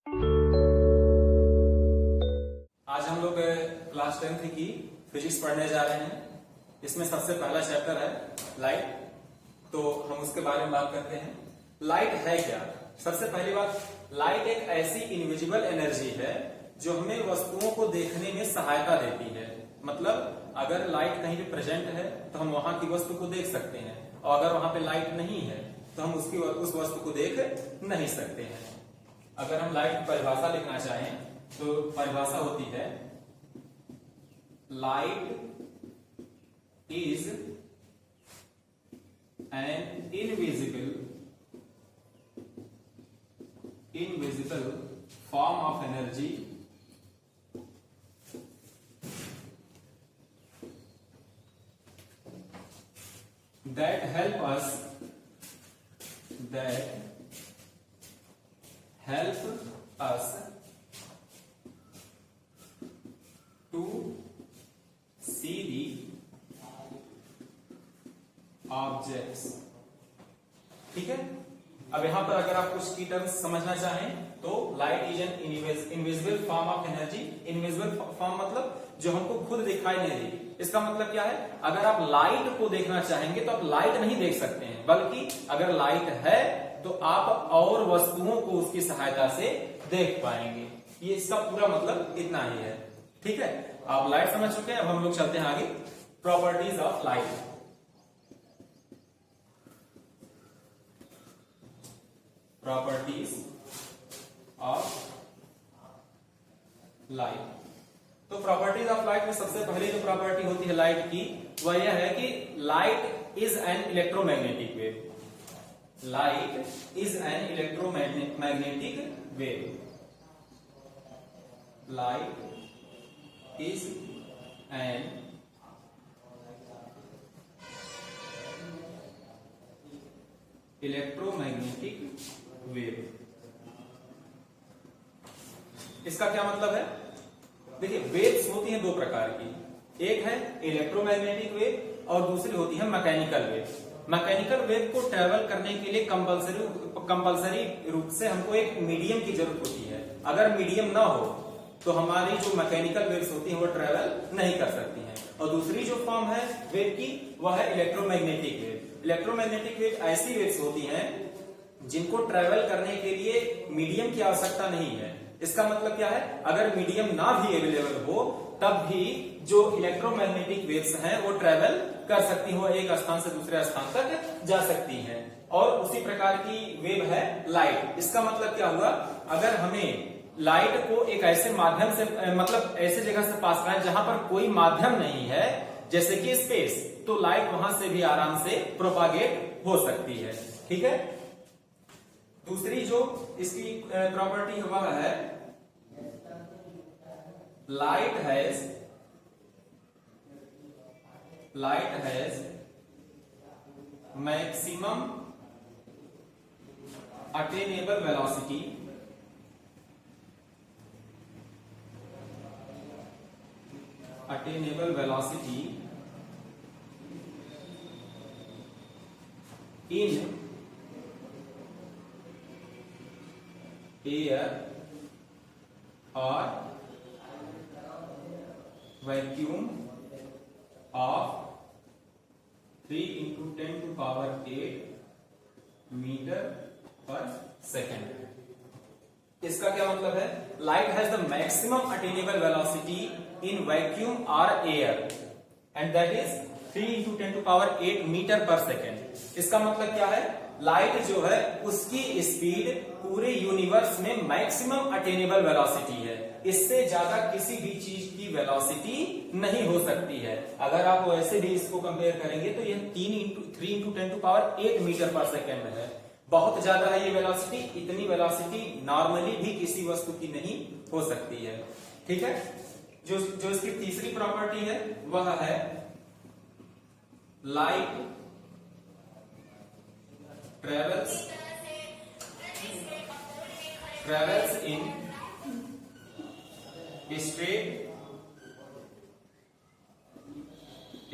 आज हम लोग क्लास 10th की फिजिक्स पढ़ने जा रहे हैं। इसमें सबसे पहला चैप्टर है लाइट। तो हम उसके बारे में बात करते हैं। लाइट है क्या? सबसे पहली बात, लाइट एक ऐसी इनविजिबल एनर्जी है जो हमें वस्तुओं को देखने में सहायता देती है। मतलब अगर लाइट कहीं पे प्रेजेंट है तो हम वहां की वस्तु को देख सकते हैं, और अगर वहां पे लाइट नहीं है तो हम उस वस्तु को देख नहीं सकते हैं। अगर हम लाइट की परिभाषा लिखना चाहें तो परिभाषा होती है, light is an invisible form of energy that help us to see the objects। ठीक है। अब यहां पर अगर आप कुछ की टर्म्स समझना चाहें तो light is an invisible form of energy. Invisible form मतलब जो हमको खुद दिखाई नहीं देती। इसका मतलब क्या है? अगर आप लाइट को देखना चाहेंगे तो आप लाइट नहीं देख सकते हैं, बल्कि अगर लाइट है तो आप और वस्तुओं को उसकी सहायता से देख पाएंगे। ये इसका पूरा मतलब इतना ही है। ठीक है, आप लाइट समझ चुके हैं। अब हम लोग चलते हैं आगे। Properties of light. Properties of light. तो प्रॉपर्टीज ऑफ लाइट में सबसे पहले जो प्रॉपर्टी होती है लाइट की, वह यह है कि light is an electromagnetic wave. Light is an electromagnetic wave. Light is an electromagnetic wave. इसका क्या मतलब है? देखिए, वेव्स होती हैं दो प्रकार की। एक है इलेक्ट्रोमैग्नेटिक वेव और दूसरी होती है मैकेनिकल वेव। मैकेनिकल वेव को ट्रेवल करने के लिए कंपलसरी रूप से हमको एक मीडियम की जरूरत होती है। अगर मीडियम ना हो तो हमारी जो मैकेनिकल वेव्स होती हैं वो ट्रेवल नहीं कर सकती हैं। और दूसरी जो फॉर्म है वेव की, वह है इलेक्ट्रोमैग्नेटिक वेव। इलेक्ट्रोमैग्नेटिक वेव ऐसी वेव्स होती हैं जिनको ट्रेवल करने के लिए मीडियम की आवश्यकता नहीं है। इसका मतलब क्या है? अगर मीडियम ना भी अवेलेबल हो तब भी जो इलेक्ट्रोमैग्नेटिक वेव्स हैं वो ट्रेवल कर सकती हो, एक स्थान से दूसरे स्थान तक जा सकती हैं। और उसी प्रकार की वेव है लाइट। इसका मतलब क्या हुआ? अगर हमें लाइट को एक ऐसे माध्यम से, मतलब ऐसे जगह से पास कराएं जहां पर कोई माध्यम नहीं है, जैसे कि स्पेस, तो लाइट वहां से भी आराम से प्रोपागेट हो सकती है। ठीक है। दूसरी जो इसकी प्रॉपर्टी है वह है, light has maximum attainable velocity in air और vacuum of 3 × 10⁸ meter per second. इसका क्या मतलब है? Light has the maximum attainable velocity in vacuum और air and that is 3 × 10⁸ meter per second. इसका मतलब क्या है? लाइट जो है उसकी स्पीड पूरे यूनिवर्स में मैक्सिमम अटेनेबल वेलोसिटी है। इससे ज्यादा किसी भी चीज की वेलोसिटी नहीं हो सकती है। अगर आप वैसे भी इसको कंपेयर करेंगे तो यह 3 × 10⁸ मीटर पर सेकेंड है। बहुत ज्यादा है ये वेलोसिटी। इतनी वेलोसिटी नॉर्मली भी किसी वस्तु की नहीं हो सकती है। ठीक है। जो इसकी तीसरी प्रॉपर्टी है वह है, light travels in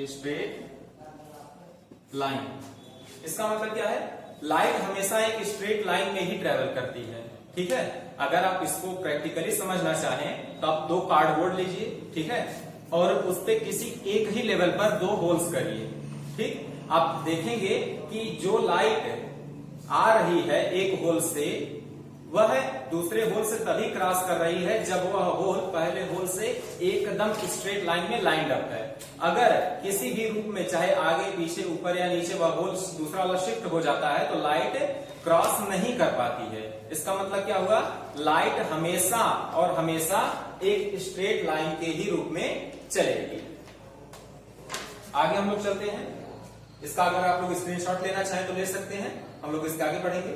straight line। इसका मतलब क्या है? लाइट हमेशा एक स्ट्रेट लाइन में ही ट्रेवल करती है। ठीक है। अगर आप इसको प्रैक्टिकली समझना चाहें तो आप 2 कार्डबोर्ड लीजिए, ठीक है, और उस पे किसी एक ही लेवल पर 2 होल्स करिए। ठीक, आप देखेंगे कि जो लाइट आ रही है एक होल से वह दूसरे होल से तभी क्रॉस कर रही है जब वह होल पहले होल से एकदम स्ट्रेट लाइन में लाइंड अप है। अगर किसी भी रूप में चाहे आगे पीछे ऊपर या नीचे वह होल दूसरा वाला शिफ्ट हो जाता है तो लाइट क्रॉस नहीं कर पाती है। इसका मतलब क्या हुआ, लाइट हमेशा और हमेशा एक स्ट्रेट लाइन के ही रूप में चलेगी। आगे हम लोग चलते हैं। इसका अगर आप लोग स्क्रीनशॉट लेना चाहें तो ले सकते हैं, हम लोग इसके आगे बढ़ेंगे।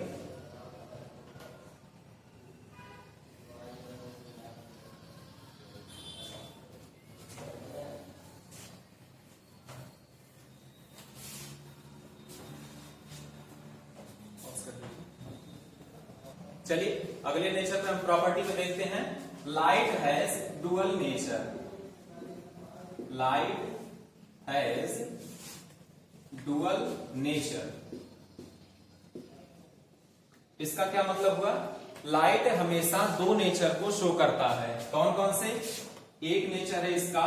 चलिए अगले नेचर पे हम प्रॉपर्टी को देखते हैं। Light has dual nature, light has dual nature. इसका क्या मतलब हुआ, लाइट हमेशा 2 नेचर को शो करता है। कौन कौन से, एक नेचर है इसका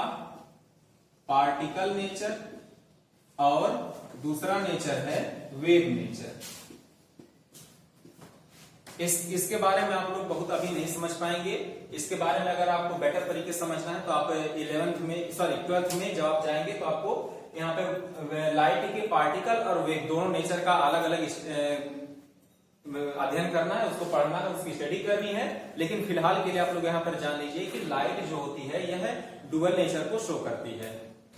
पार्टिकल नेचर और दूसरा नेचर है वेव नेचर। इसके बारे में आप लोग बहुत अभी नहीं समझ पाएंगे। इसके बारे में अगर आपको बेटर तरीके से समझना है तो आप 12th में जब आप जाएंगे तो आपको यहाँ पे लाइट के पार्टिकल और वेव दोनों नेचर का अलग अलग अध्ययन करना है, उसको पढ़ना है, उसकी स्टडी करनी है। लेकिन फिलहाल के लिए आप लोग यहाँ पर जान लीजिए कि लाइट जो होती है यह डुअल नेचर को शो करती है।